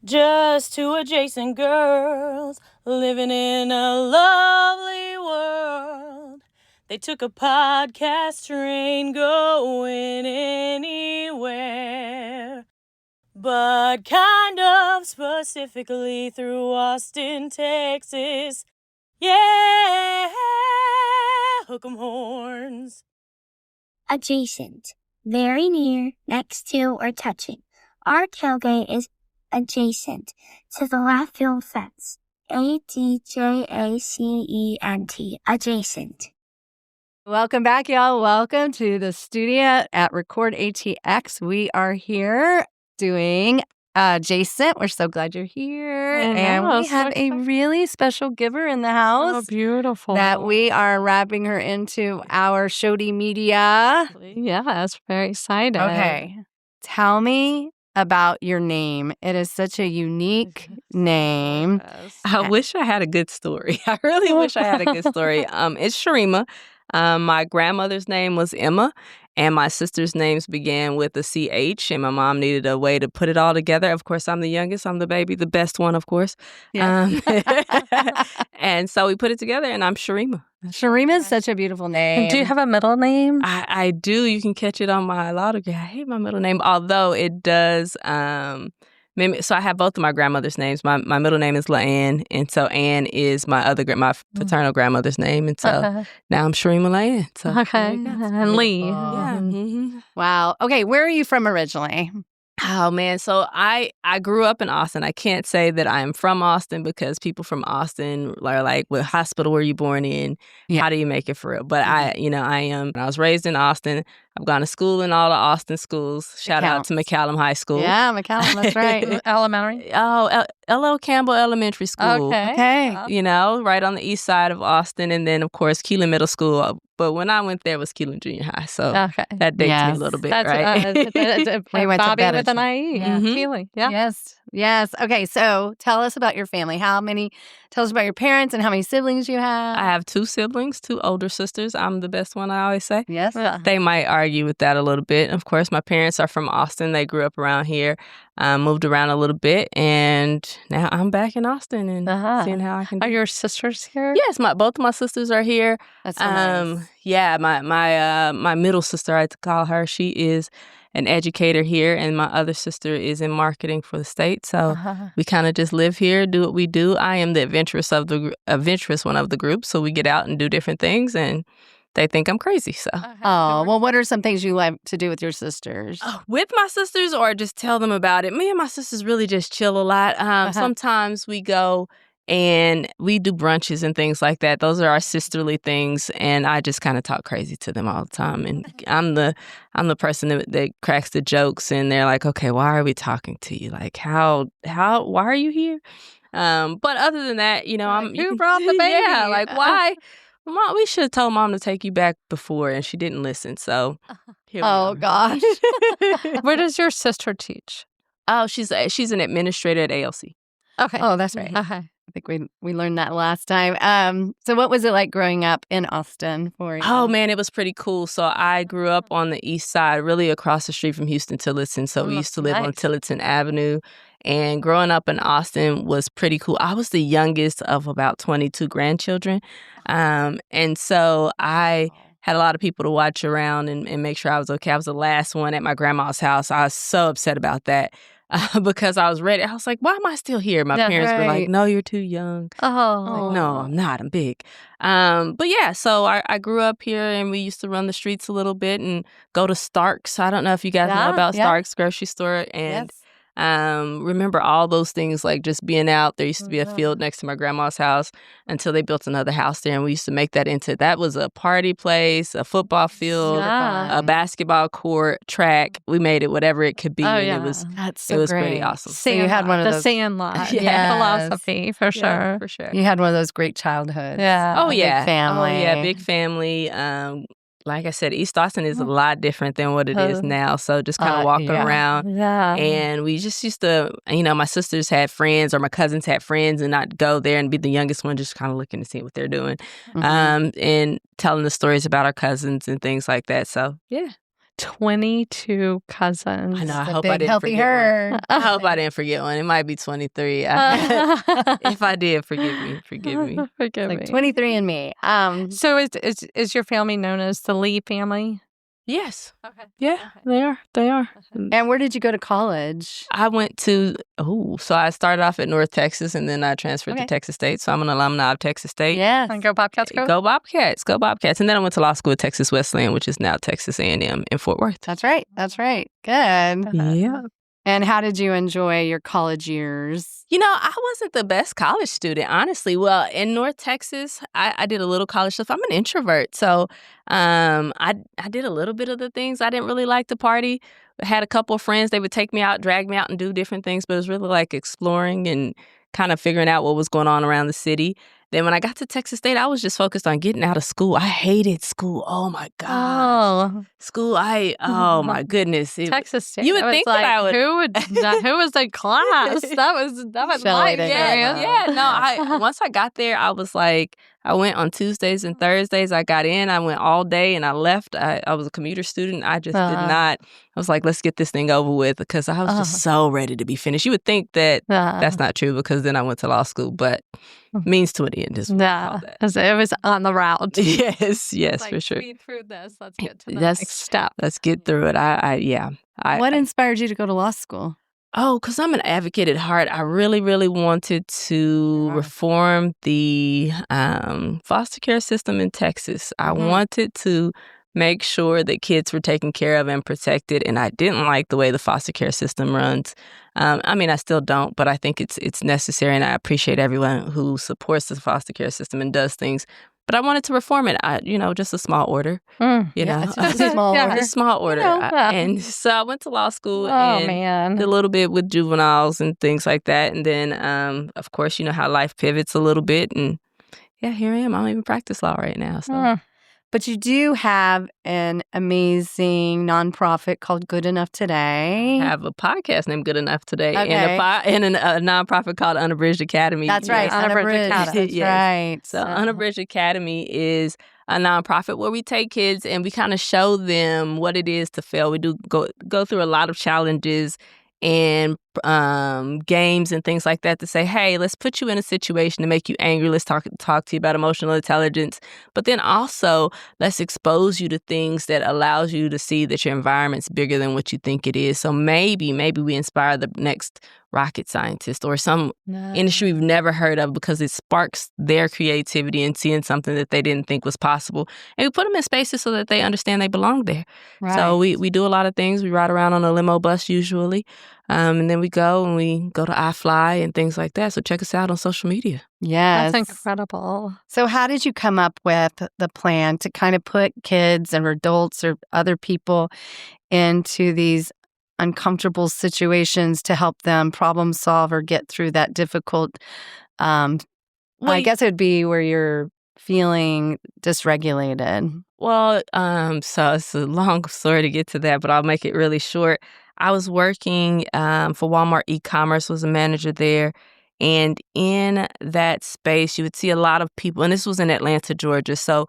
Just two adjacent girls living in a lovely world. They took a podcast train going anywhere, but kind of specifically through Austin, Texas. Yeah, hook 'em horns. Adjacent. Very near, next to, or touching. Our tailgate is adjacent to the left field fence. ADJACENT. Adjacent. Welcome back, y'all. Welcome to the studio at Record ATX. We are here doing Adjacent. We're so glad you're here. And we have a really special giver in the house. Oh, beautiful. That we are wrapping her into our Shody Media. Yes, very excited. Okay. Tell me about your name. It is such a unique name. I wish I had a good story. I really wish I had a good story. It's Cheremma. My grandmother's name was Emma, and my sister's names began with a CH, and my mom needed a way to put it all together. Of course, I'm the youngest. I'm the baby, the best one, of course. Yes. And so we put it together, and I'm Cheremma. Cheremma is such a beautiful name. Do you have a middle name? I do. You can catch it on my autograph. I hate my middle name, although it does so I have both of my grandmother's names. My middle name is LaAnn, and so Ann is my paternal grandmother's name, and so now I'm Cheremma LaAnn. So Okay, and Lee. yeah. Mm-hmm. Wow. Okay, where are you from originally? Oh, man. So I grew up in Austin. I can't say that I'm from Austin because people from Austin are like, what hospital were you born in? Yeah. How do you make it for real? But I was raised in Austin. I've gone to school in all the Austin schools. Shout out to McCallum High School. Yeah, McCallum, that's right. Elementary? Oh, L.O. Campbell Elementary School. Okay. Right on the east side of Austin. And then, of course, Keelan Middle School. But when I went there, it was Keelan Junior High. So that dates me a little bit, right? We went to Bobby better with an IE. Yeah. Keely. Yeah. Yes. Okay, so tell us about your family. Tell us about your parents and how many siblings you have. I have 2 siblings, 2 older sisters. I'm the best one, I always say. Yes. They might argue with that a little bit. Of course, my parents are from Austin. They grew up around here, moved around a little bit, and now I'm back in Austin and seeing how I can do. Are your sisters here? Yes, both of my sisters are here. That's so nice. Yeah, my middle sister, I call her, she is an educator here, and my other sister is in marketing for the state. So we kind of just live here, do what we do. I am the adventurous one of the group, so we get out and do different things, and they think I'm crazy. So, well, what are some things you like to do with your sisters? With my sisters, or just tell them about it? Me and my sisters really just chill a lot. Sometimes we go and we do brunches and things like that. Those are our sisterly things, and I just kind of talk crazy to them all the time. And I'm the person that cracks the jokes, and they're like, "Okay, why are we talking to you? Like, why are you here?" But other than that, who brought the baby? Yeah, like why? Mom, we should have told Mom to take you back before, and she didn't listen. So, here we are. Gosh. Where does your sister teach? Oh, she's an administrator at ALC. Okay. Oh, that's right. Okay. I think we learned that last time. So what was it like growing up in Austin for you? Oh, man, it was pretty cool. So I grew up on the east side, really across the street from Houston-Tillotson. So we used to live on Tillotson Avenue. And growing up in Austin was pretty cool. I was the youngest of about 22 grandchildren. And so I had a lot of people to watch around and make sure I was okay. I was the last one at my grandma's house. I was so upset about that. Because I was ready. I was like, why am I still here? My parents were like, no, you're too young. Like, no, I'm not. I'm big. But yeah, so I grew up here, and we used to run the streets a little bit and go to Stark's. I don't know if you guys know about Stark's grocery store. And remember all those things, like just being out. There used to be a field next to my grandma's house until they built another house there, and we used to make that was a party place, a football field, a basketball court, track. We made it whatever it could be, and it was pretty awesome. So you had one of those Sandlot philosophy for sure. Yeah, for sure. You had one of those great childhoods. Yeah. Big family. Oh yeah, big family. Like I said, East Austin is a lot different than what it is now. So just kind of walking around. Yeah. And we just used to, my sisters had friends or my cousins had friends, and I'd go there and be the youngest one, just kind of looking to see what they're doing and telling the stories about our cousins and things like that. So, yeah. 22 cousins. I know. I The hope big I didn't healthy forget herd. one. I hope I didn't forget one. It might be 23. If I did, forgive me. Forgive me. Forgive Like me. 23 and me. So is your family known as the Lee family? Yes. Okay. Yeah, they are. They are. And where did you go to college? I went to, so I started off at North Texas and then I transferred to Texas State. So I'm an alumni of Texas State. Yes. And go Bobcats, go. Go Bobcats. Go Bobcats. And then I went to law school at Texas Wesleyan, which is now Texas A&M in Fort Worth. That's right. That's right. Good. Yeah. And how did you enjoy your college years? You know, I wasn't the best college student, honestly. Well, in North Texas, I did a little college stuff. I'm an introvert. So I did a little bit of the things. I didn't really like to party. I had a couple of friends. They would take me out, drag me out and do different things. But it was really like exploring and kind of figuring out what was going on around the city. Then when I got to Texas State, I was just focused on getting out of school. I hated school. Oh, my gosh. Oh. School, oh, my goodness. Texas State. You would I was think like, that I would. who was in class? That was my Shelley didn't experience. know. Yeah, no, once I got there, I was like, I went on Tuesdays and Thursdays. I got in, I went all day and I left. I was a commuter student. I just did not. I was like, let's get this thing over with because I was just so ready to be finished. You would think that that's not true because then I went to law school, but means to an end is what I call that. It was on the route. Yes, Like, for sure. speed through this. Let's get to the That's- next step. Let's get through it. What inspired you to go to law school? Oh, because I'm an advocate at heart. I really, really wanted to reform the foster care system in Texas. I wanted to make sure that kids were taken care of and protected, and I didn't like the way the foster care system runs. I mean, I still don't, but I think it's necessary, and I appreciate everyone who supports the foster care system and does things. But I wanted to reform it, just a small order, you know. It's just a small order. A small order. And so I went to law school and did a little bit with juveniles and things like that. And then, of course, you know how life pivots a little bit. And here I am. I don't even practice law right now. So. But you do have an amazing nonprofit called Good Enough Today. I have a podcast named Good Enough Today Okay. and a nonprofit called Unabridged Academy. That's right. Unabridged Academy. That's Yes. right. So Unabridged Academy is a nonprofit where we take kids and we kind of show them what it is to fail. We do go through a lot of challenges and games and things like that to say, hey, let's put you in a situation to make you angry. Let's talk to you about emotional intelligence. But then also, let's expose you to things that allows you to see that your environment's bigger than what you think it is. So maybe we inspire the next rocket scientist or some industry we've never heard of because it sparks their creativity and seeing something that they didn't think was possible. And we put them in spaces so that they understand they belong there. Right. So we do a lot of things. We ride around on a limo bus usually. And then we go to iFly and things like that. So check us out on social media. Yes. That's incredible. So how did you come up with the plan to kind of put kids or adults or other people into these uncomfortable situations to help them problem solve or get through that difficult, I guess it would be where you're feeling dysregulated. Well, so it's a long story to get to that, but I'll make it really short. I was working for Walmart e-commerce, was a manager there. And in that space, you would see a lot of people, and this was in Atlanta, Georgia. So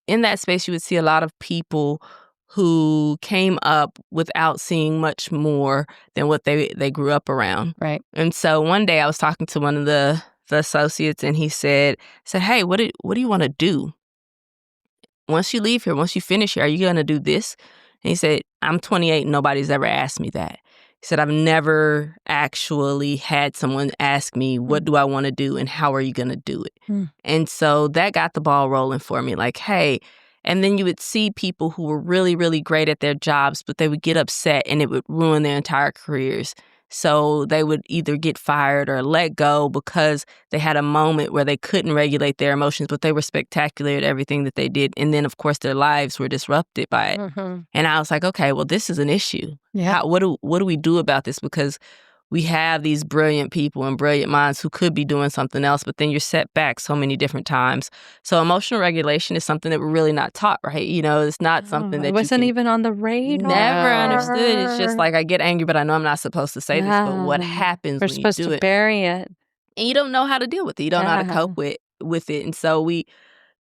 in that space, you would see a lot of people who came up without seeing much more than what they grew up around. Right. And so one day I was talking to one of the associates, and he said, hey, what do you want to do? Once you leave here, once you finish here, are you going to do this? And he said, I'm 28 and nobody's ever asked me that. He said, I've never actually had someone ask me, what do I want to do and how are you going to do it? And so that got the ball rolling for me. Like, hey, and then you would see people who were really, really great at their jobs, but they would get upset and it would ruin their entire careers. So they would either get fired or let go because they had a moment where they couldn't regulate their emotions, but they were spectacular at everything that they did. And then, of course, their lives were disrupted by it. And I was like, okay, well, this is an issue. Yeah. What do we do about this? Because we have these brilliant people and brilliant minds who could be doing something else, but then you're set back so many different times. So emotional regulation is something that we're really not taught, right? You know, it's not something that it wasn't even on the radar. Never understood. It's just like I get angry, but I know I'm not supposed to say this. But what happens We're when you supposed do to it? bury it. And you don't know how to deal with it. You don't know how to cope with it. And so we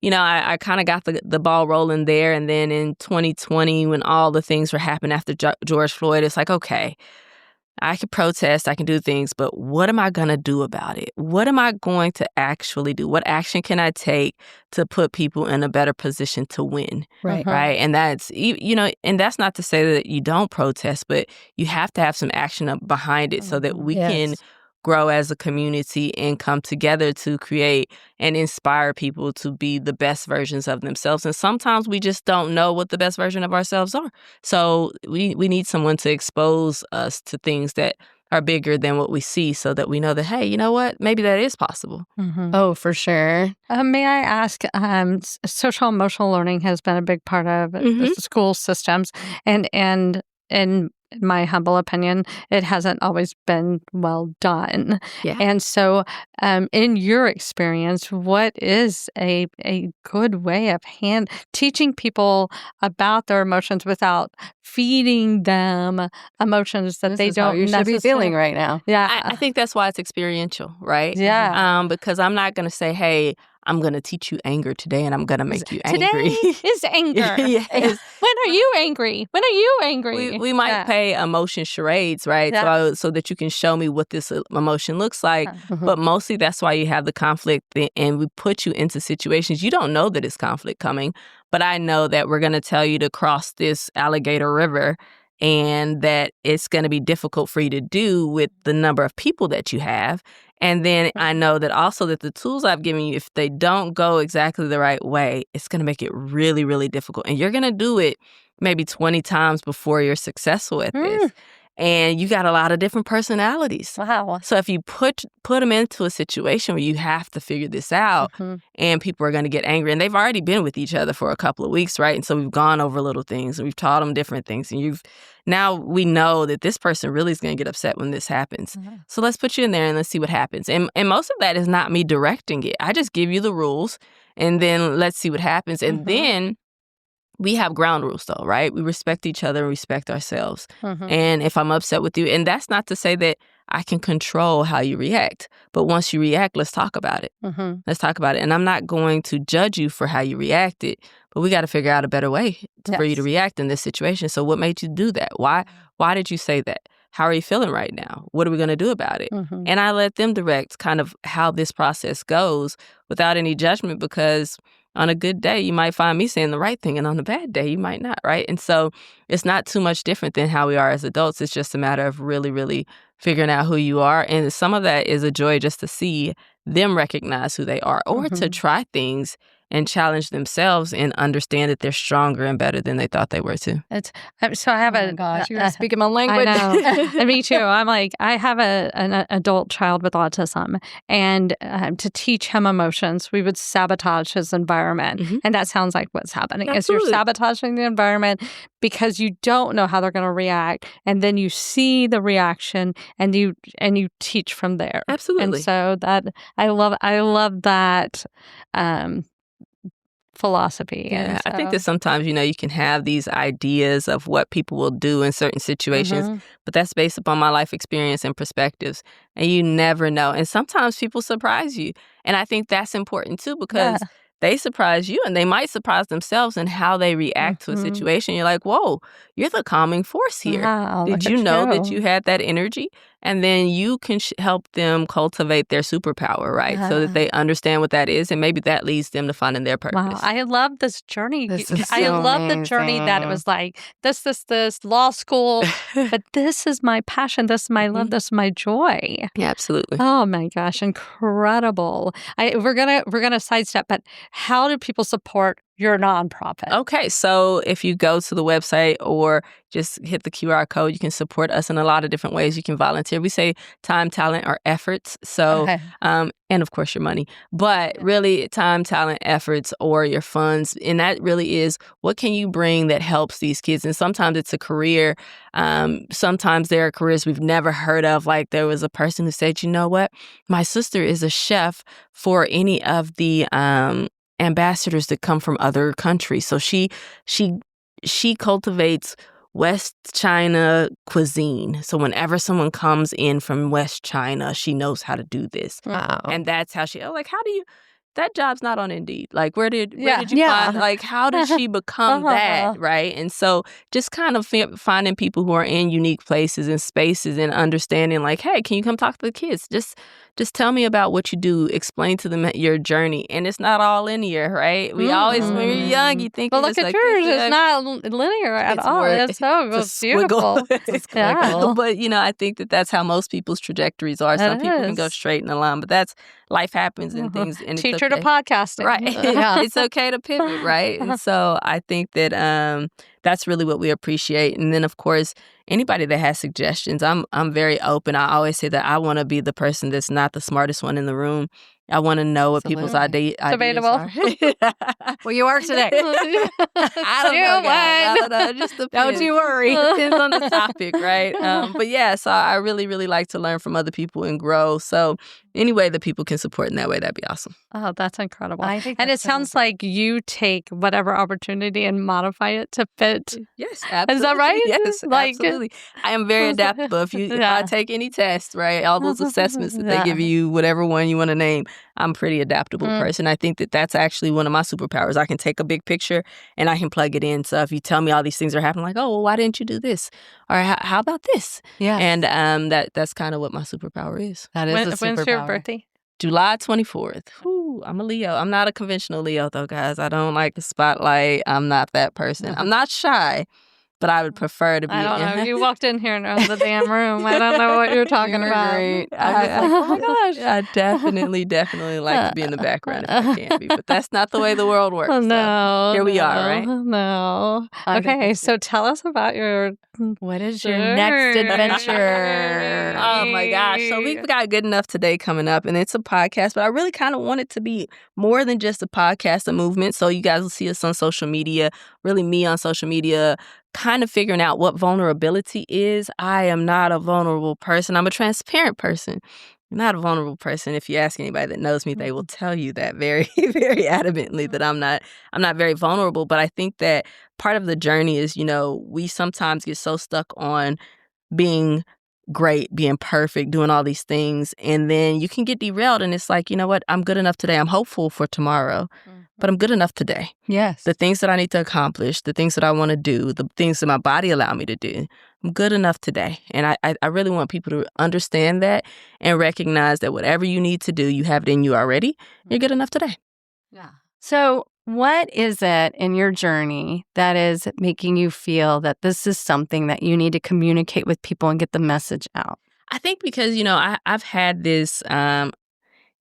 I kind of got the ball rolling there. And then in 2020, when all the things were happening after George Floyd, it's like, okay, I can protest, I can do things, but what am I going to do about it? What am I going to actually do? What action can I take to put people in a better position to win? Right. Right. And that's, and that's not to say that you don't protest, but you have to have some action up behind it so that we can grow as a community and come together to create and inspire people to be the best versions of themselves. And sometimes we just don't know what the best version of ourselves are. So we need someone to expose us to things that are bigger than what we see so that we know that, hey, you know what? Maybe that is possible. Mm-hmm. Oh, for sure. May I ask, social emotional learning has been a big part of the school systems. And in my humble opinion, it hasn't always been well done. Yeah. And so in your experience, what is a good way of teaching people about their emotions without feeding them emotions that they don't necessarily be feeling right now? Yeah. I think that's why it's experiential, right? Yeah. Because I'm not going to say, hey, I'm going to teach you anger today and I'm going to make you angry. Today is anger. Yes. When are you angry? When are you angry? We might play emotion charades, right? Yeah. So that you can show me what this emotion looks like. Mm-hmm. But mostly that's why you have the conflict and we put you into situations. You don't know that it's conflict coming, but I know that we're going to tell you to cross this alligator river and that it's going to be difficult for you to do with the number of people that you have. And then I know that also that the tools I've given you, if they don't go exactly the right way, it's going to make it really, really difficult. And you're going to do it maybe 20 times before you're successful at this. And you got a lot of different personalities. Wow. So if you put them into a situation where you have to figure this out and people are going to get angry, and they've already been with each other for a couple of weeks, right? And so we've gone over little things and we've taught them different things. And now we know that this person really is going to get upset when this happens. So let's put you in there and let's see what happens. And most of that is not me directing it. I just give you the rules and then let's see what happens. And then we have ground rules, though, right? We respect each other and respect ourselves. And if I'm upset with you, and that's not to say that I can control how you react, but once you react, let's talk about it. Let's talk about it. And I'm not going to judge you for how you reacted, but we got to figure out a better way for you to react in this situation. So what made you do that? Why did you say that? How are you feeling right now? What are we going to do about it? And I let them direct kind of how this process goes without any judgment, because on a good day, you might find me saying the right thing, and on a bad day, you might not, right? And so it's not too much different than how we are as adults. It's just a matter of really, really figuring out who you are. And some of that is a joy just to see them recognize who they are, or to try things and challenge themselves and understand that they're stronger and better than they thought they were too. So I have you're speaking my language. I know. Me too. I'm like, I have an adult child with autism, and to teach him emotions, we would sabotage his environment. And that sounds like what's happening. Absolutely. Is you're sabotaging the environment because you don't know how they're going to react, and then you see the reaction and you teach from there. Absolutely. And so that I love that philosophy. Yeah, I think that sometimes, you can have these ideas of what people will do in certain situations, but that's based upon my life experience and perspectives, and you never know. And sometimes people surprise you, and I think that's important too, because they surprise you and they might surprise themselves in how they react to a situation. You're like, whoa, you're the calming force here. Wow, did you know that you had that energy? And then you can help them cultivate their superpower, right? So that they understand what that is, and maybe that leads them to finding their purpose. Wow, I love this journey. I love the journey that it was like, this, law school, but this is my passion, this is my love, this is my joy. Yeah, absolutely. Oh my gosh, incredible. We're gonna sidestep, but how do people support your nonprofit? Okay, so if you go to the website or just hit the QR code, you can support us in a lot of different ways. You can volunteer. We say time, talent, or efforts. So, and of course your money, but really time, talent, efforts, or your funds. And that really is, what can you bring that helps these kids? And sometimes it's a career. Sometimes there are careers we've never heard of. Like there was a person who said, you know what? My sister is a chef for any of the ambassadors that come from other countries. So she cultivates West China cuisine. So whenever someone comes in from West China, she knows how to do this. Wow. And that's how how that job's not on Indeed. Like, where did you find, like, how did she become that, right? And so just kind of finding people who are in unique places and spaces and understanding, like, hey, can you come talk to the kids? Just tell me about what you do. Explain to them your journey. And it's not all linear, right? We always, when you're young, you think, but look at yours. It's not linear at all. It's beautiful. It's yeah. But, I think that's how most people's trajectories are. Some people can go straight in a line, but that's life happens and things. And Teach her to podcasting. Right. It's okay to pivot, right? And so I think that that's really what we appreciate. And then, of course, anybody that has suggestions, I'm very open. I always say that I want to be the person that's not the smartest one in the room. I want to know what people's ideas Debatable. are. Well, you are today. I don't know. Just depends. Don't you worry. Depends on the topic, right? But yeah, so I really, really like to learn from other people and grow. So any way that people can support in that way, that'd be awesome. Oh, that's incredible. And it sounds like you take whatever opportunity and modify it to fit. Yes, absolutely. Is that right? Yes, absolutely. I am very adaptable. If I take any test, right, all those assessments that they give you, whatever one you want to name, I'm a pretty adaptable person. I think that's actually one of my superpowers. I can take a big picture and I can plug it in. So if you tell me all these things are happening, like, oh, well, why didn't you do this? Or how about this? Yeah. And that's kind of what my superpower is. That is a superpower. When's your birthday? July 24th. Whew, I'm a Leo. I'm not a conventional Leo, though, guys. I don't like the spotlight. I'm not that person. I'm not shy, but I would prefer to be. I don't know. You walked in here and around the damn room. I don't know what you're talking about. Great. Oh my gosh. I definitely like to be in the background if I can be, but that's not the way the world works. Oh, no. So here we are, right? No. Okay, so tell us about what is your next adventure? Oh my gosh. So we've got Good Enough Today coming up, and it's a podcast, but I really kind of want it to be more than just a podcast, a movement. So you guys will see us on social media, really me on social media, kind of figuring out what vulnerability is. I am not a vulnerable person. I'm a transparent person. I'm not a vulnerable person. If you ask anybody that knows me, they will tell you that very, very adamantly that I'm not very vulnerable. But I think that part of the journey is, we sometimes get so stuck on being great, being perfect, doing all these things. And then you can get derailed. And it's like, you know what? I'm good enough today. I'm hopeful for tomorrow, but I'm good enough today. Yes. The things that I need to accomplish, the things that I want to do, the things that my body allow me to do, I'm good enough today. And I really want people to understand that and recognize that whatever you need to do, you have it in you already. You're good enough today. Yeah. So what is it in your journey that is making you feel that this is something that you need to communicate with people and get the message out? I think because, I've had this, I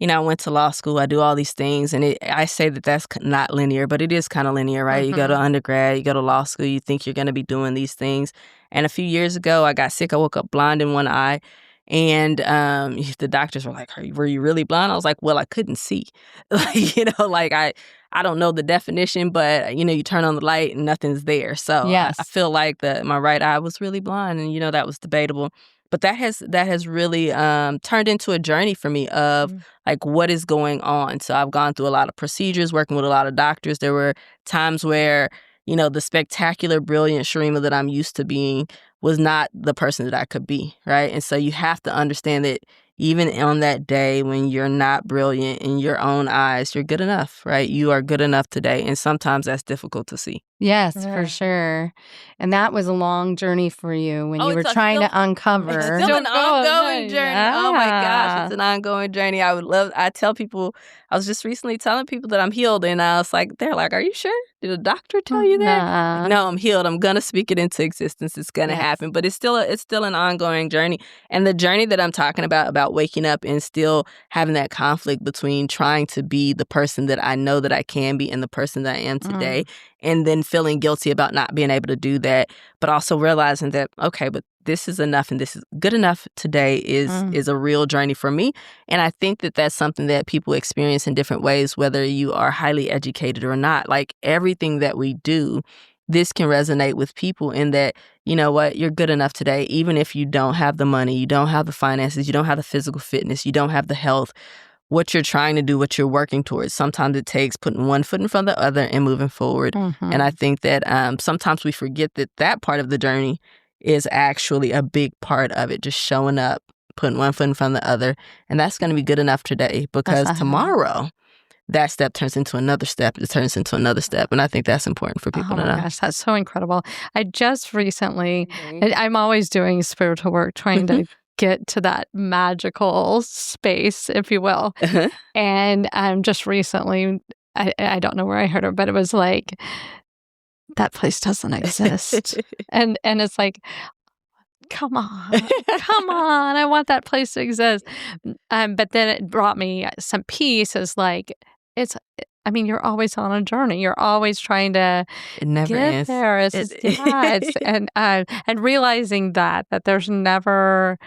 went to law school, I do all these things, and I say that that's not linear, but it is kind of linear, right? You go to undergrad, you go to law school, you think you're going to be doing these things. And a few years ago, I got sick. I woke up blind in one eye. And the doctors were like, were you really blind? I was like, well, I couldn't see. I don't know the definition, but, you turn on the light and nothing's there. So yes. I feel like my right eye was really blind, and, that was debatable. But that has really turned into a journey for me of like what is going on. So I've gone through a lot of procedures, working with a lot of doctors. There were times where, the spectacular, brilliant Cheremma that I'm used to being was not the person that I could be, right? And so you have to understand that even on that day when you're not brilliant in your own eyes, you're good enough, right? You are good enough today. And sometimes that's difficult to see. Yes, for sure. And that was a long journey for you when you were trying to uncover. It's still an ongoing journey. Yeah. Oh my gosh, it's an ongoing journey. I tell people, I was just recently telling people that I'm healed, and I was like, they're like, are you sure? Did a doctor tell you that? No, I'm healed. I'm going to speak it into existence. It's going to happen. But it's still an ongoing journey. And the journey that I'm talking about waking up and still having that conflict between trying to be the person that I know that I can be and the person that I am today, and then feeling guilty about not being able to do that, but also realizing that, okay, but this is enough and this is good enough today is a real journey for me. And I think that that's something that people experience in different ways, whether you are highly educated or not. Like everything that we do, this can resonate with people in that, you know what, you're good enough today, even if you don't have the money, you don't have the finances, you don't have the physical fitness, you don't have the health. What you're trying to do, what you're working towards, sometimes it takes putting one foot in front of the other and moving forward. And I think that sometimes we forget that part of the journey is actually a big part of it, just showing up, putting one foot in front of the other. And that's going to be good enough today because tomorrow that step turns into another step. It turns into another step. And I think that's important for people to know. Oh my gosh, that's so incredible. I just recently, I'm always doing spiritual work, trying to get to that magical space, if you will. And just recently, I don't know where I heard it, but it was like, that place doesn't exist. and it's like, come on, I want that place to exist. But then it brought me some peace as like, you're always on a journey. You're always trying to get there. And realizing that there's never,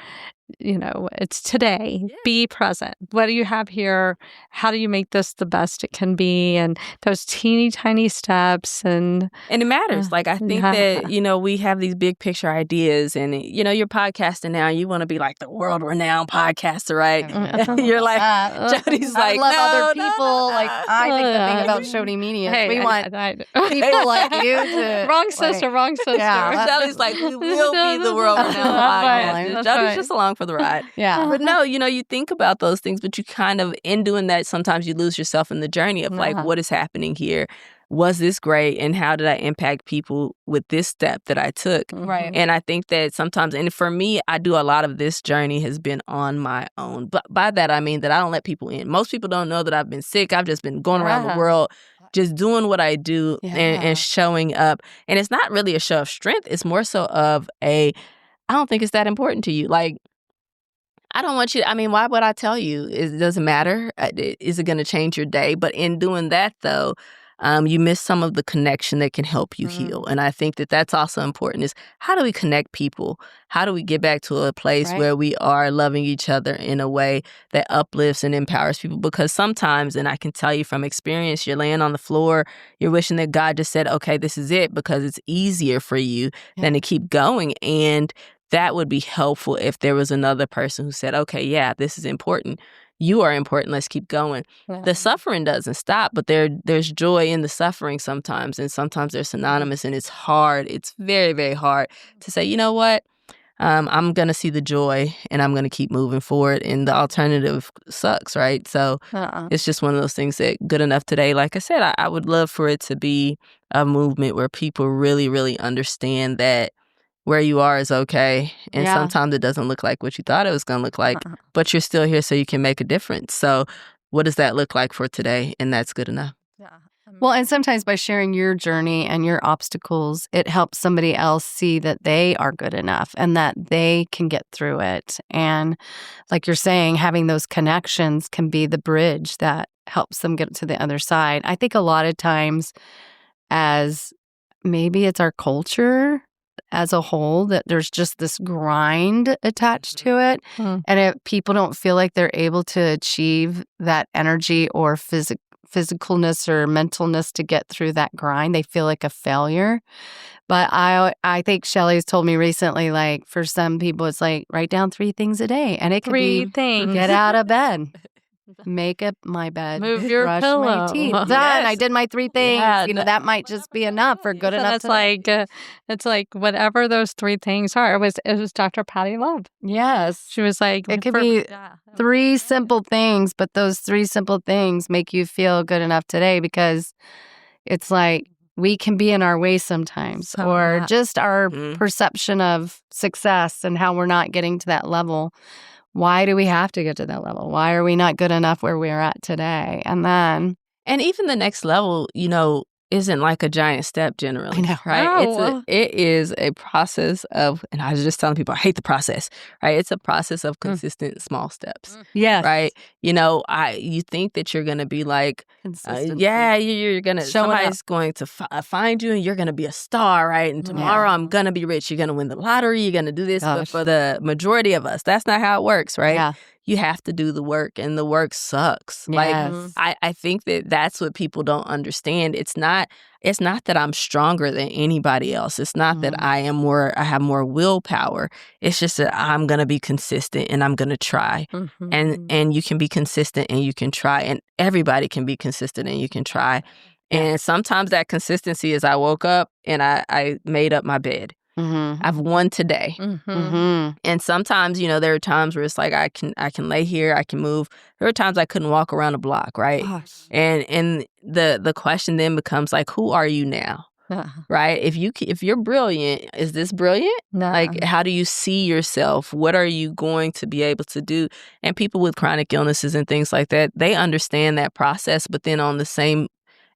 it's today. Yeah. Be present. What do you have here? How do you make this the best it can be? And those teeny tiny steps. And it matters. I think that, we have these big picture ideas and, you're podcasting now. You want to be like the world renowned podcaster, right? You're like, Jody's like, I love other no, people. Like, I think the thing about Shody Media is we want people like you to. Wrong sister. Yeah, Jody's like, we will be the world renowned podcaster. Jody's just along for the ride. Yeah. But no, you think about those things, but you kind of, in doing that, sometimes you lose yourself in the journey of like, what is happening here? Was this great? And how did I impact people with this step that I took? Right. And I think that sometimes, and for me, I do a lot of this journey has been on my own. But by that, I mean that I don't let people in. Most people don't know that I've been sick. I've just been going around the world, just doing what I do and showing up. And it's not really a show of strength. It's more so of I don't think it's that important to you. Like, I don't want you, why would I tell you? It doesn't matter. Is it going to change your day? But in doing that, though, you miss some of the connection that can help you heal. And I think that that's also important is how do we connect people? How do we get back to a place where we are loving each other in a way that uplifts and empowers people? Because sometimes, and I can tell you from experience, you're laying on the floor, you're wishing that God just said, okay, this is it, because it's easier for you than to keep going. And that would be helpful if there was another person who said, okay, yeah, this is important. You are important. Let's keep going. Yeah. The suffering doesn't stop, but there's joy in the suffering sometimes. And sometimes they're synonymous, and it's hard. It's very, very hard to say, you know what? I'm going to see the joy and I'm going to keep moving forward. And the alternative sucks, right? So it's just one of those things that good enough today. Like I said, I would love for it to be a movement where people really, really understand that where you are is okay. And sometimes it doesn't look like what you thought it was going to look like, but you're still here so you can make a difference. So what does that look like for today? And that's good enough. Yeah. Well, and sometimes by sharing your journey and your obstacles, it helps somebody else see that they are good enough and that they can get through it. And like you're saying, having those connections can be the bridge that helps them get to the other side. I think a lot of times, as maybe it's our culture as a whole, that there's just this grind attached to it. And if people don't feel like they're able to achieve that energy or physicalness or mentalness to get through that grind, they feel like a failure. But I think Shelly's told me recently, like, for some people, it's like, write down 3 things a day. And it could be 3 things. Get out of bed. Make up my bed. Move your brush pillow. My teeth. Done. I did my 3 things. Yeah, that might just be enough for good enough. It's like whatever those 3 things are. It was Dr. Patty Love. Yes, she was like, it could be 3 simple things, but those 3 simple things make you feel good enough today, because it's like we can be in our way sometimes, or just our perception of success and how we're not getting to that level. Why do we have to get to that level? Why are we not good enough where we're at today? And even the next level, isn't like a giant step generally. I know, right? No. It is a process of, and I was just telling people, I hate the process, right? It's a process of consistent small steps. Yes. Right? You think that you're going to be like, you're going to, somebody's going to find you and you're going to be a star, right? And tomorrow I'm going to be rich. You're going to win the lottery. You're going to do this. But for the majority of us, that's not how it works, right? Yeah. You have to do the work, and the work sucks. Yes. Like, I think that's what people don't understand. It's not that I'm stronger than anybody else. It's not that I have more willpower. It's just that I'm going to be consistent and I'm going to try. And you can be consistent and you can try, and everybody can be consistent and you can try. And sometimes that consistency is I woke up and I made up my bed. I've won today. And sometimes, there are times where it's like I can lay here, I can move. There are times I couldn't walk around a block, right? Gosh. And the question then becomes like, who are you now? Right? If you're brilliant, is this brilliant? No. Like, how do you see yourself? What are you going to be able to do? And people with chronic illnesses and things like that, they understand that process, but then on the same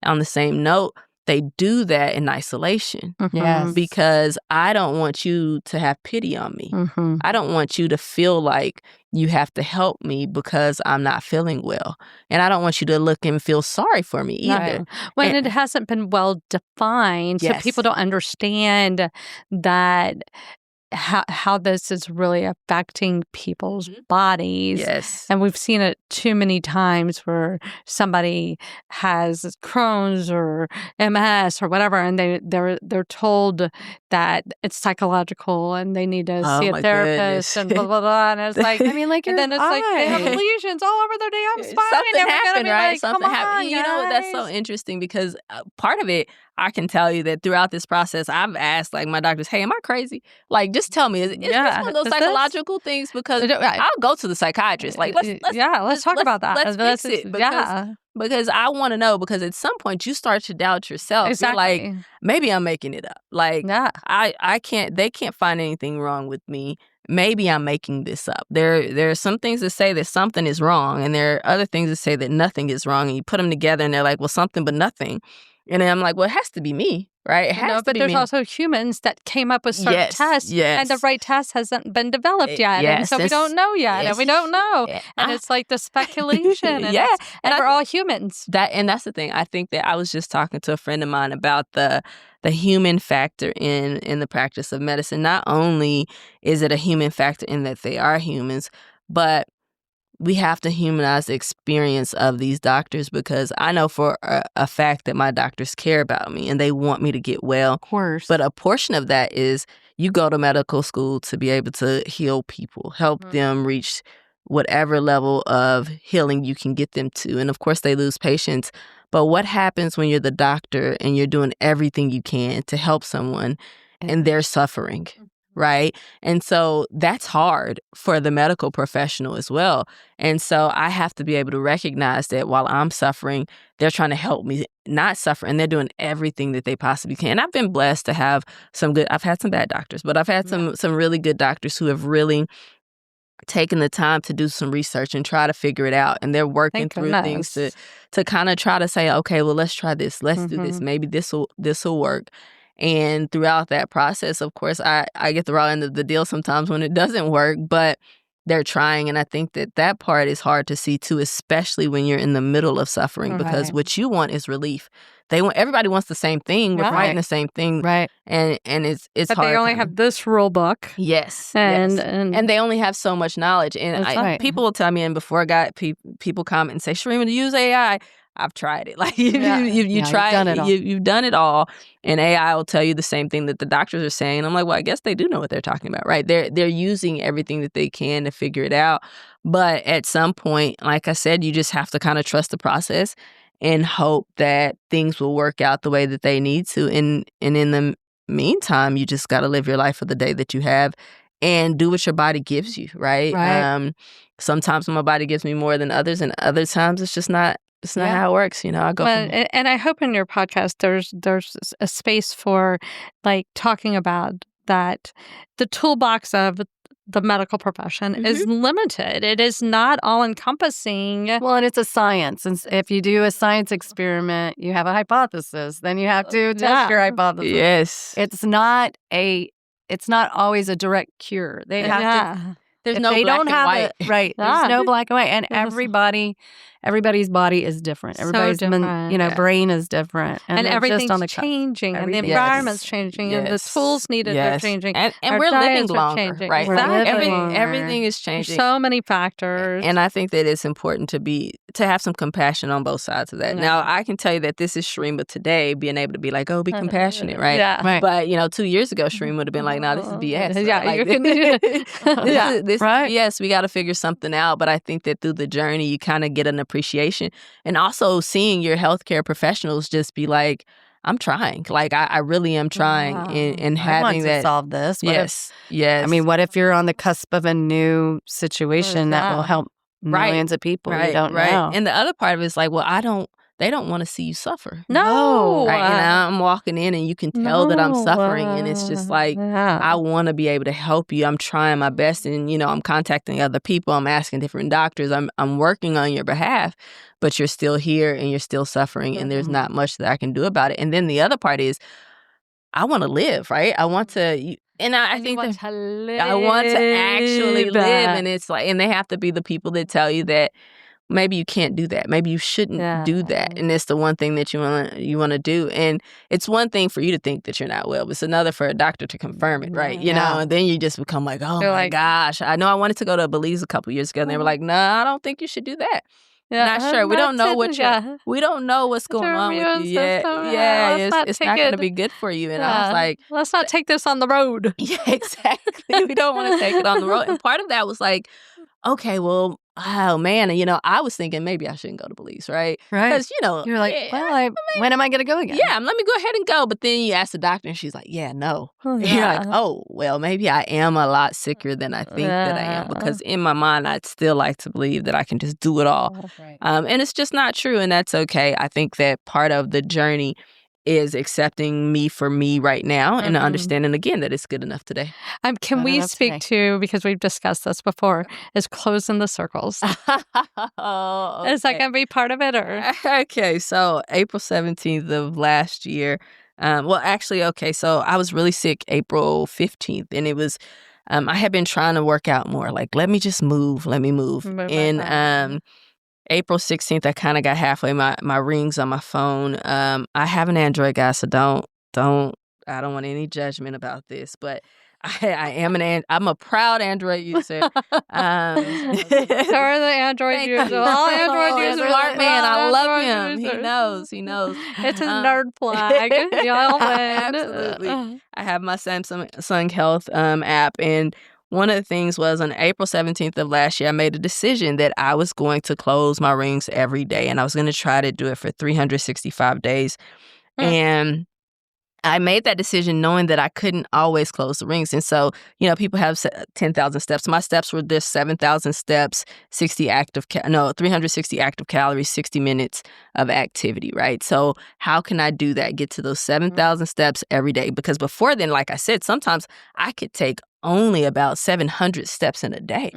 note, they do that in isolation. Yes. Because I don't want you to have pity on me. I don't want you to feel like you have to help me because I'm not feeling well. And I don't want you to look and feel sorry for me either. No. When it hasn't been well defined, so people don't understand that how this is really affecting people's bodies. Yes. And we've seen it too many times where somebody has Crohn's or MS or whatever, and they're told that it's psychological and they need to see a therapist and blah, blah, blah. And it's like, I mean, like, and then it's like they have lesions all over their damn spine. Something happened, right? Like, Something happened. That's so interesting because part of it, I can tell you that throughout this process, I've asked like my doctors, hey, am I crazy? Like, just tell me, is this one of those psychological things? Because I'll go to the psychiatrist. Like, let's talk about that. Let's fix it. Because I want to know, because at some point you start to doubt yourself. Exactly. You're like, maybe I'm making it up. Like, they can't find anything wrong with me. Maybe I'm making this up. There are some things that say that something is wrong, and there are other things that say that nothing is wrong. And you put them together and they're like, well, something but nothing. And then I'm like, well, it has to be me, right? It has to but be there's me. also humans that came up with certain tests, and the right test hasn't been developed yet. And so we don't know yet, and we don't know. And it's like the speculation. And and we're all humans. That's the thing. I think that I was just talking to a friend of mine about the human factor in the practice of medicine. Not only is it a human factor in that they are humans, but we have to humanize the experience of these doctors, because I know for a fact that my doctors care about me and they want me to get well. Of course. But a portion of that is you go to medical school to be able to heal people, help them reach whatever level of healing you can get them to. And of course, they lose patients. But what happens when you're the doctor and you're doing everything you can to help someone and they're suffering? Right? And so that's hard for the medical professional as well. And so I have to be able to recognize that while I'm suffering, they're trying to help me not suffer, and they're doing everything that they possibly can. And I've been blessed to have I've had some bad doctors, but I've had some really good doctors who have really taken the time to do some research and try to figure it out. And they're working through things to kind of try to say, okay, well, let's try this. Let's do this. Maybe this will work. And throughout that process, of course, I get the raw end of the deal sometimes when it doesn't work, but they're trying. And I think that part is hard to see too, especially when you're in the middle of suffering, because what you want is relief. Everybody wants the same thing. We're fighting the same thing. Right. And it's but hard. They only have this rule book. Yes. And they only have so much knowledge. And people will tell me, and before I got people comment and say, Cheremma, to use AI, I've tried it. Like you've done it all, and AI will tell you the same thing that the doctors are saying. And I'm like, well, I guess they do know what they're talking about, right? They're using everything that they can to figure it out. But at some point, like I said, you just have to kind of trust the process and hope that things will work out the way that they need to. And in the meantime, you just got to live your life for the day that you have and do what your body gives you, right? Sometimes my body gives me more than others, and other times it's just not. It's not how it works, I go. And I hope in your podcast there's a space for like talking about that the toolbox of the medical profession is limited. It is not all encompassing. Well, and it's a science. And if you do a science experiment, you have a hypothesis. Then you have to test your hypothesis. Yes, it's not always a direct cure. They have to. There's no black and white. Right. There's no black and white. And everybody's body is different. Everybody's brain is different. And everything's changing. And the environment's changing. And the tools needed are changing. And we're living longer, right? Everything is changing. So many factors. And I think that it's important to have some compassion on both sides of that. Now, I can tell you that this is Cheremma today, being able to be like, oh, be compassionate, right? Yeah. Right. But, 2 years ago, Cheremma would have been like, nah, this is BS. Yeah, like, you can this yes, we got to figure something out. But I think that through the journey, you kind of get an appreciation, and also seeing your healthcare professionals just be like, I'm trying. Like, I really am trying in I want having to that. solve this. Yes. I mean, what if you're on the cusp of a new situation that will help millions of people? You don't know. And the other part of it is like, well, they don't want to see you suffer. No. Right? And I'm walking in and you can tell that I'm suffering. And it's just like, I want to be able to help you. I'm trying my best. And, I'm contacting other people. I'm asking different doctors. I'm working on your behalf. But you're still here and you're still suffering. And there's not much that I can do about it. And then the other part is, I want to live, right? I want to... And I think that I want to actually live. And it's like, and they have to be the people that tell you that maybe you can't do that. Maybe you shouldn't do that. And it's the one thing that you want to do. And it's one thing for you to think that you're not well, but it's another for a doctor to confirm it, right? You know, and then you just become like, oh my gosh. I know I wanted to go to Belize a couple years ago, and they were like, no, I don't think you should do that. Not sure. We don't know we don't know what's going on with you yet. It's not going to be good for you. And I was like, let's not take this on the road. Yeah, exactly. We don't want to take it on the road. And part of that was like, okay, well, oh man, and I was thinking maybe I shouldn't go to Belize, right? Right. Because you're like, when am I going to go again? Yeah, let me go ahead and go. But then you ask the doctor, and she's like, yeah, no. And you're like, oh, well, maybe I am a lot sicker than I think that I am, because in my mind, I'd still like to believe that I can just do it all. And it's just not true, and that's okay. I think that part of the journey is accepting me for me right now and understanding again that it's good enough today. Can we speak to, because we've discussed this before, is closing the circles? Is that going to be part of it? Or Okay, so April 17th of last year, so I was really sick April 15th, and it was, I had been trying to work out more, like, let me just move. And April 16th, I kind of got halfway. My ring's on my phone. I have an Android, guys, so I don't want any judgment about this, but I'm a proud Android user. So are the Android users. All Android users. Smart man. I love him. He knows. It's a nerd flag. Y'all win. Absolutely. I have my Samsung Health app, and one of the things was on April 17th of last year, I made a decision that I was going to close my rings every day, and I was going to try to do it for 365 days. And I made that decision knowing that I couldn't always close the rings. And so, people have 10,000 steps. My steps were just 7,000 steps, 360 active calories, 60 minutes of activity, right? So how can I do that? Get to those 7,000 steps every day? Because before then, like I said, sometimes I could take only about 700 steps in a day,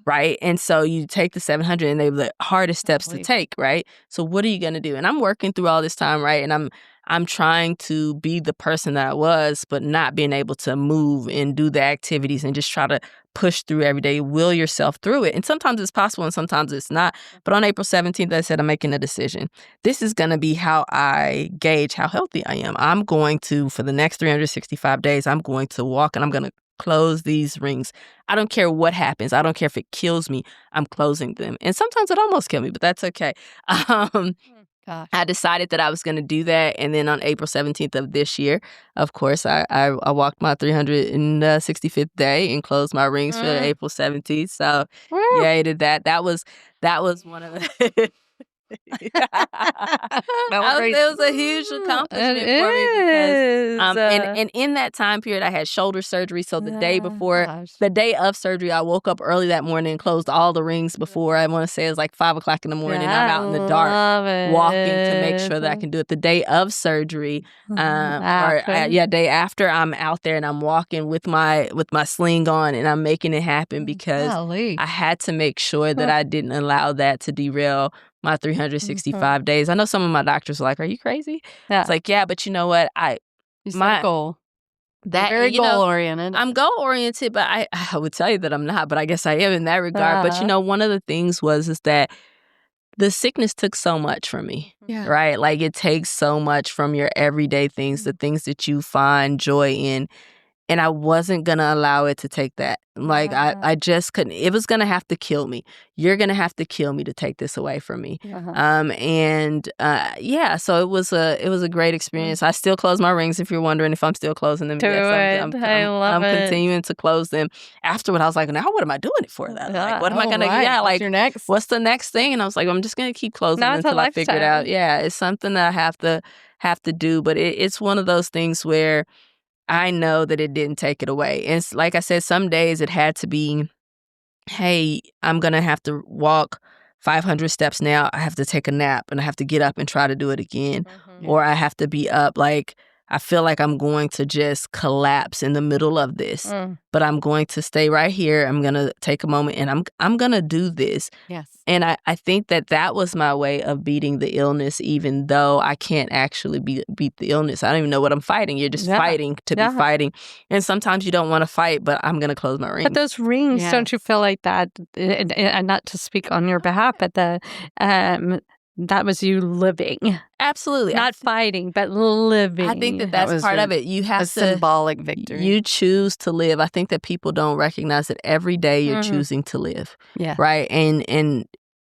right? And so you take the 700 and they're the hardest steps to take, right? So what are you going to do? And I'm working through all this time, right? And I'm trying to be the person that I was, but not being able to move and do the activities and just try to push through every day, will yourself through it. And sometimes it's possible and sometimes it's not. But on April 17th, I said, I'm making a decision. This is going to be how I gauge how healthy I am. I'm going to, for the next 365 days, I'm going to walk and I'm going to close these rings. I don't care what happens. I don't care if it kills me. I'm closing them. And sometimes it almost killed me, but that's okay. I decided that I was going to do that. And then on April 17th of this year, of course, I walked my 365th day and closed my rings for April 17th. So yeah, I did that. That was one of the... It was a huge accomplishment for me because and in that time period I had shoulder surgery. So the day of surgery, I woke up early that morning and closed all the rings before. I want to say it was like 5:00 in the morning. And I'm out in the dark walking to make sure that I can do it. The day of surgery, day after, I'm out there and I'm walking with my sling on and I'm making it happen because I had to make sure that I didn't allow that to derail my 365 days. I know some of my doctors are like, are you crazy? Yeah. It's like, yeah, but you know what? You set a goal. You're very goal-oriented. I'm goal-oriented, but I would tell you that I'm not, but I guess I am in that regard. But, one of the things is that the sickness took so much from me, right? Like, it takes so much from your everyday things, the things that you find joy in. And I wasn't going to allow it to take that. Like, I just couldn't. It was going to have to kill me. You're going to have to kill me to take this away from me. So it was a great experience. I still close my rings, if you're wondering if I'm still closing them. I'm continuing to close them. Afterward, I was like, now what am I doing it for? Like, what am I going to, what's your next? What's the next thing? And I was like, I'm just going to keep closing them until I figure it out. Yeah, it's something that I have to do. But it's one of those things where I know that it didn't take it away. And like I said, some days it had to be, hey, I'm going to have to walk 500 steps now. I have to take a nap and I have to get up and try to do it again. Or I have to be up. Like, I feel like I'm going to just collapse in the middle of this. But I'm going to stay right here. I'm going to take a moment and I'm going to do this. Yes. And I think that was my way of beating the illness, even though I can't actually beat the illness. I don't even know what I'm fighting. You're just fighting to be fighting. And sometimes you don't want to fight, but I'm going to close my rings. But those rings, don't you feel like that, and not to speak on your behalf, but that was you living. Absolutely. Not fighting, but living. I think that's part of it. You have a symbolic victory. You choose to live. I think that people don't recognize that every day you're choosing to live. Yeah. Right? And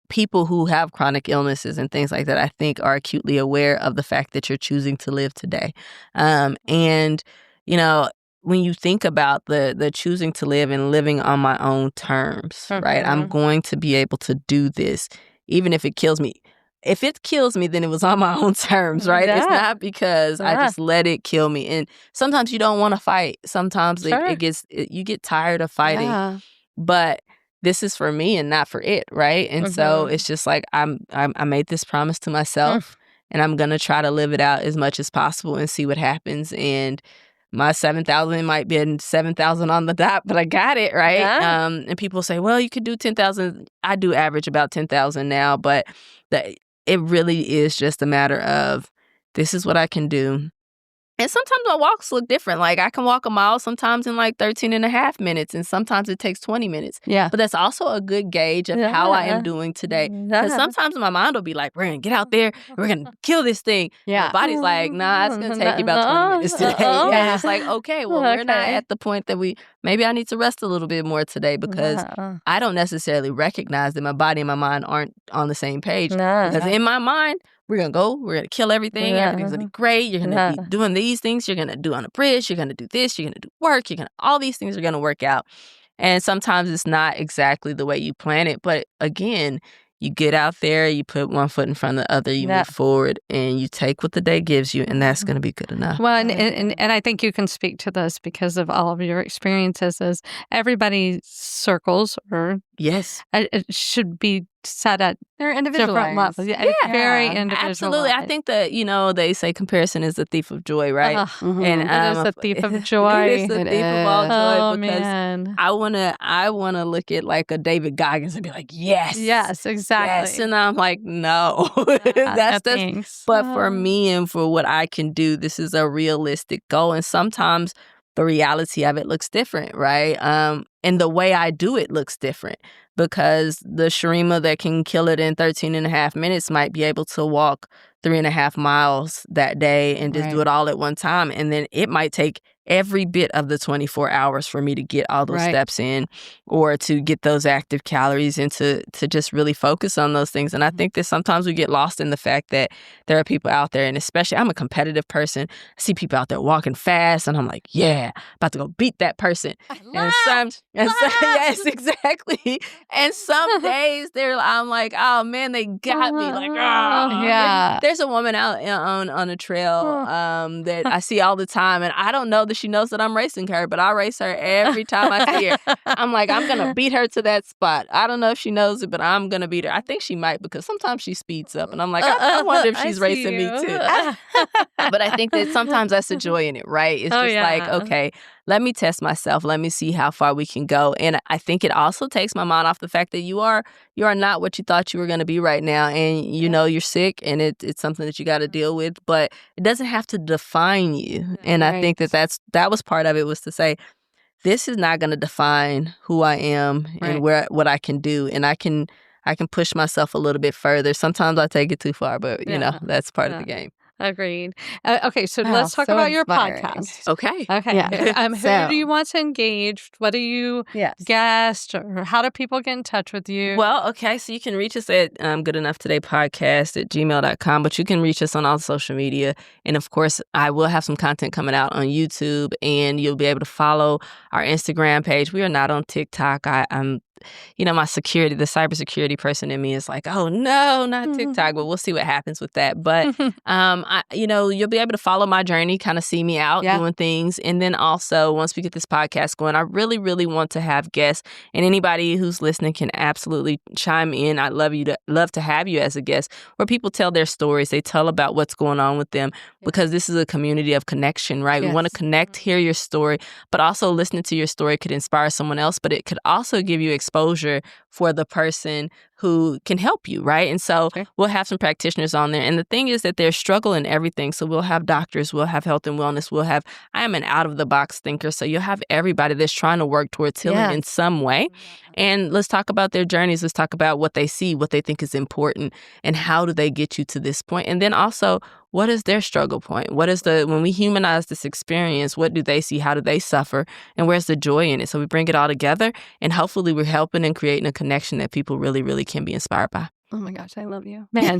people who have chronic illnesses and things like that, I think, are acutely aware of the fact that you're choosing to live today. And, you know, when you think about the choosing to live and living on my own terms, right? I'm going to be able to do this, even if it kills me. If it kills me, then it was on my own terms, right? It's not because I just let it kill me. And sometimes you don't want to fight. Sometimes you get tired of fighting. But this is for me and not for it, right? And so it's just like I made this promise to myself, and I'm gonna try to live it out as much as possible and see what happens. And my 7,000 might be 7,000 on the dot, but I got it, right? And people say, well, you could do 10,000. I do average about 10,000 now, but it really is just a matter of, this is what I can do. And sometimes my walks look different. Like, I can walk a mile sometimes in like 13 and a half minutes, and sometimes it takes 20 minutes. Yeah. But that's also a good gauge of how I am doing today. Because sometimes my mind will be like, we're going to get out there, we're going to kill this thing. Yeah. My body's like, nah, it's going to take you about 20 minutes today. And it's like, okay, well, we're not at the point that maybe I need to rest a little bit more today, because I don't necessarily recognize that my body and my mind aren't on the same page. Because in my mind, we're going to go, we're going to kill everything, everything's going to be great, you're going to be doing these things, you're going to do Unabridged, you're going to do this, you're going to do work, all these things are going to work out. And sometimes it's not exactly the way you plan it, but again, you get out there, you put one foot in front of the other, you move forward, and you take what the day gives you, and that's going to be good enough. Well, and I think you can speak to this because of all of your experiences, is everybody's circles it should be set at their individual levels. Very individual. Absolutely. I think that, they say comparison is the thief of joy, right? And it is the thief of joy. It is the thief of all joy, because I wanna look at like a David Goggins and be like, yes, exactly. Yes. And I'm like, no. But for me and for what I can do, this is a realistic goal. And sometimes the reality of it looks different, right? And the way I do it looks different, because the Cheremma that can kill it in 13 and a half minutes might be able to walk 3.5 miles that day and just do it all at one time. And then it might take every bit of the 24 hours for me to get all those steps in, or to get those active calories, and to just really focus on those things. And I think that sometimes we get lost in the fact that there are people out there, and especially I'm a competitive person. I see people out there walking fast, and I'm like, yeah, about to go beat that person. Yes, exactly. And some days I'm like, oh man, they got me. Like, oh yeah. There's a woman out on a trail that I see all the time, and I don't know that she knows that I'm racing her, but I race her every time I see her. I'm like, I'm going to beat her to that spot. I don't know if she knows it, but I'm going to beat her. I think she might, because sometimes she speeds up, and I'm like, I wonder if she's racing me too. But I think that sometimes that's the joy in it, right? It's like, okay, let me test myself. Let me see how far we can go. And I think it also takes my mind off the fact that you are not what you thought you were going to be right now. And you're sick, and it's something that you got to deal with, but it doesn't have to define you. And I think that was part of it, was to say, this is not going to define who I am and what I can do. And I can push myself a little bit further. Sometimes I take it too far, but that's part of the game. Agreed. Okay, so let's talk so about your inspiring. podcast. Okay. Okay. Yeah. Who do you want to engage? What do you guest? Or how do people get in touch with you? Well, okay, so you can reach us at goodenoughtodaypodcast@gmail.com, but you can reach us on all social media. And of course, I will have some content coming out on YouTube, and you'll be able to follow our Instagram page. We are not on TikTok. I'm my the cybersecurity person in me is like, oh no, not TikTok, but we'll see what happens with that. But, you'll be able to follow my journey, kind of see me out doing things. And then also, once we get this podcast going, I really, really want to have guests, and anybody who's listening can absolutely chime in. I'd love to have you as a guest, where people tell their stories. They tell about what's going on with them, because this is a community of connection, right? We want to connect, hear your story, but also listening to your story could inspire someone else, but it could also give you exposure for the person who can help you, right? And so we'll have some practitioners on there. And the thing is that there's struggle in everything. So we'll have doctors, we'll have health and wellness, I am an out-of-the-box thinker, so you'll have everybody that's trying to work towards healing in some way. And let's talk about their journeys. Let's talk about what they see, what they think is important, and how do they get you to this point. And then also, what is their struggle point? When we humanize this experience, what do they see? How do they suffer? And where's the joy in it? So we bring it all together, and hopefully we're helping and creating a connection that people really, really can be inspired by. Oh my gosh, I love you. Man,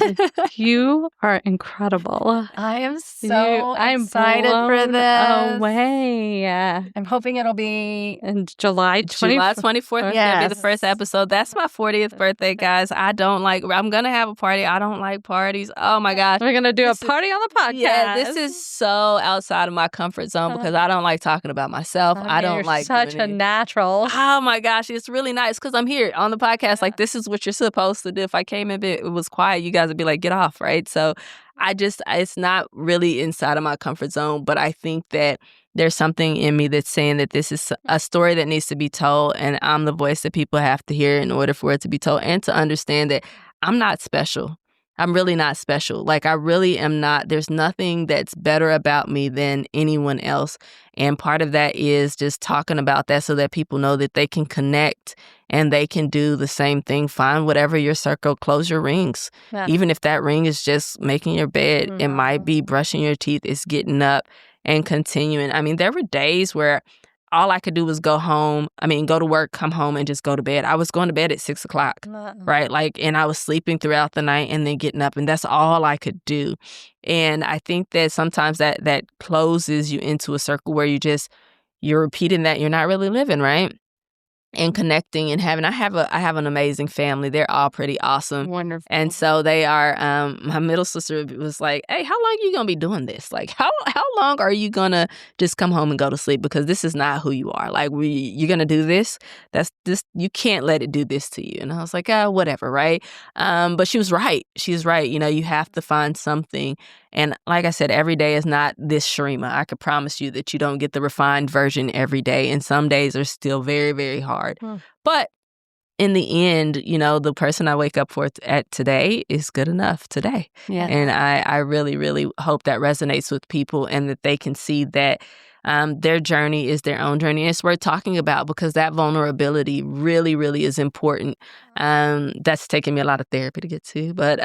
you are incredible. I am so excited for this. Away. I'm hoping it'll be in July 24th. July 24th is going to be the first episode. That's my 40th birthday, guys. I'm going to have a party. I don't like parties. Oh my gosh. We're going to do a party on the podcast. Yeah, this is so outside of my comfort zone, because I don't like talking about myself. I don't like such a natural. Oh my gosh, it's really nice because I'm here on the podcast. Like, this is what you're supposed to do. If I came in, it was quiet, you guys would be like, get off, right? So it's not really inside of my comfort zone, but I think that there's something in me that's saying that this is a story that needs to be told, and I'm the voice that people have to hear in order for it to be told, and to understand that I'm not special. I'm really not special. Like, I really am not. There's nothing that's better about me than anyone else. And part of that is just talking about that so that people know that they can connect and they can do the same thing. Find whatever your circle, close your rings. Yeah. Even if that ring is just making your bed, it might be brushing your teeth, it's getting up and continuing. I mean, there were days where all I could do was go to work, come home, and just go to bed. I was going to bed at 6:00, right? And I was sleeping throughout the night and then getting up, and that's all I could do. And I think that sometimes that closes you into a circle where you're repeating that you're not really living, right? And connecting and I have an amazing family. They're all pretty awesome. Wonderful. And so they are, my middle sister was like, hey, how long are you going to be doing this? Like, how long are you going to just come home and go to sleep? Because this is not who you are. Like, you're going to do this? You can't let it do this to you. And I was like, whatever, right? But she was right. She's right. You have to find something. And like I said, every day is not this Cheremma. I could promise you that you don't get the refined version every day. And some days are still very, very hard. But in the end, the person I wake up at today is good enough today. Yeah. And I really, really hope that resonates with people, and that they can see that their journey is their own journey. And it's worth talking about, because that vulnerability really, really is important. That's taken me a lot of therapy to get to. But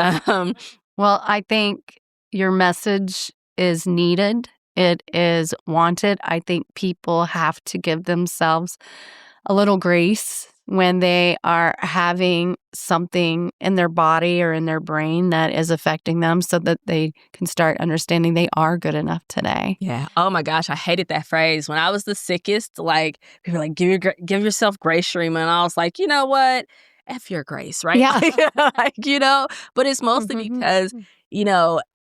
well, I think your message is needed. It is wanted. I think people have to give themselves a little grace when they are having something in their body or in their brain that is affecting them, so that they can start understanding they are good enough today. Yeah. Oh my gosh, I hated that phrase. When I was the sickest, like, people were like, give yourself grace, Cheremma. And I was like, you know what? F your grace, right? Yeah. But it's mostly because,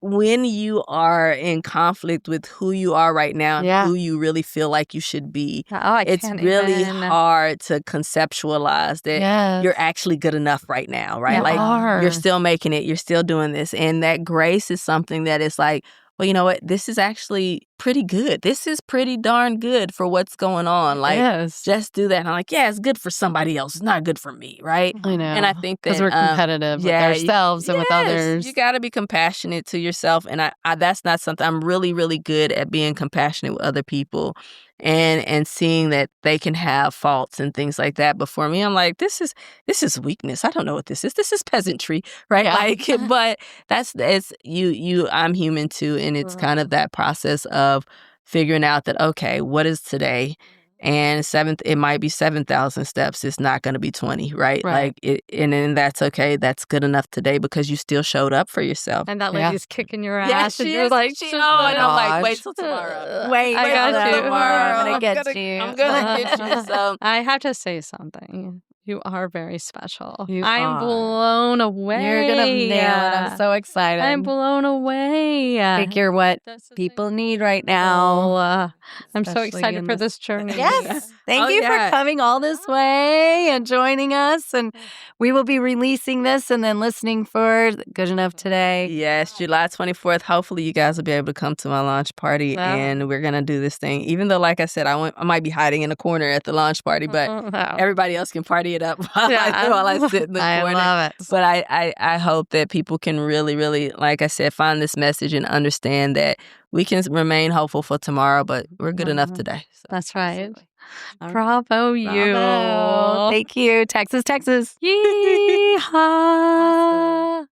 when you are in conflict with who you are right now and who you really feel like you should be, it's really hard to conceptualize that you're actually good enough right now, right? You're still making it, you're still doing this. And that grace is something that is like, well, you know what? This is actually pretty good. This is pretty darn good for what's going on. Like, just do that. And I'm like, yeah, it's good for somebody else. It's not good for me, right? I know. And I think that because we're competitive with ourselves and with others. You got to be compassionate to yourself. And I that's not something I'm really, really good at, being compassionate with other people and seeing that they can have faults and things like that. But for me, I'm like, this is weakness. I don't know what this is. This is peasantry, right? Yeah. Like, but it's you. I'm human too, and it's kind of that process of figuring out that, okay, what is today? And it might be 7,000 steps. It's not going to be 20, right? Like, and then that's okay. That's good enough today because you still showed up for yourself. And that lady's kicking your ass. Yeah, and she you're is. like, And I'm like, wait till tomorrow. Wait, I got you. tomorrow. I'm gonna get you. I'm gonna get you. So I have to say something. You are very special. You I'm are. blown away. You're gonna nail it. I'm so excited. I'm blown away. I think you're what people need right now. I'm so especially excited in for this- this journey. Yes. Thank you for coming all this way and joining us. And we will be releasing this and then listening for Good Enough Today. Yes, July 24th. Hopefully you guys will be able to come to my launch party, and we're going to do this thing. Even though, like I said, I might be hiding in a corner at the launch party, but everybody else can party it up while I sit in the corner. I love it. But I hope that people can really, really, like I said, find this message and understand that we can remain hopeful for tomorrow, but we're good enough today. So. That's right. Bravo. Bravo, you. Thank you. Texas, Texas. Yeehaw.